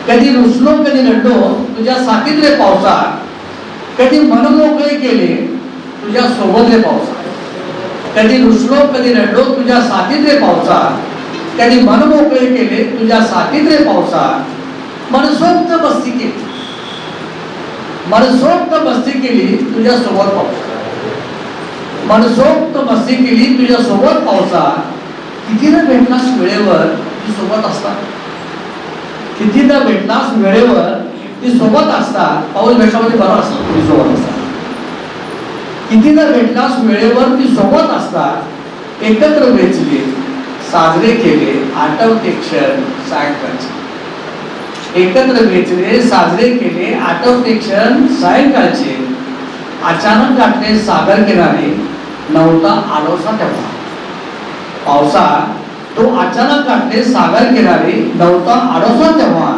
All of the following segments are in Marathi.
कधी रुसलो कधी रडलो तुझ्या साथीत रे पावसा, कधी मन मोकळे केले तुझ्या सोबत रे पावसा. कधी रुसलो कधी रडलो तुझ्या साथीत रे पावसा, कधी मन मोकळे केले तुझ्या साथीत रे पावसा. मनसोक्त मस्ती केली, मनसोक्त मस्ती केली तुझ्या सोबत पावसा. मनसोक्त मस्ती केली तुझ्या सोबत पावसा. कितीदा भेटलास वेळेवर ती सोबत असता, कितीदा भेटलास वेळेवर ती सोबत असता. पाऊस भेटल्यामध्ये बरा असतो ती सोबत असता. कितीदा भेटलास वेळेवर ती सोबत असता. एकत्र वेचले साजरे केले आठवते क्षण सायंकाळचे. एकत्र वेचले साजरे केले आठवते क्षण सायंकाळचे. अचानक गाठले सागर किनारे नव्हता आडोसा तेव्हा. पावसा तो अचानक गाठले सागर किनारे नव्हता आडोसा तेव्हा.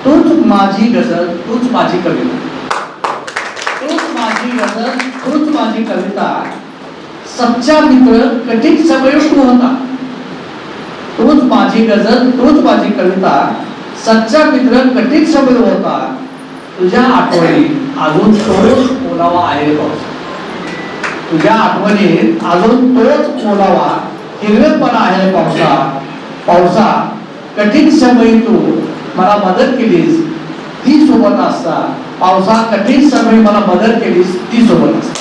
तूच माझी गझल तूच माझी कविता, तूच माझी गझल तूच माझी कविता. सच्चा मित्र कठीण समय तू होता. तूच माझी गझल तूच माझी कविता. सच्चा मित्र कठीण समय होता. तुझ्या आठवणी अजून तोच ओलावा आहे पावसा. तुझ्या आठवणीत अजून तोच ओलावा हिरवेपणा आहे पावसा. पावसा कठीण समय तू मला मदत केलीस ती सोबत असता. पावसा कठीण समय मला मदत केलीस ती सोबत असता.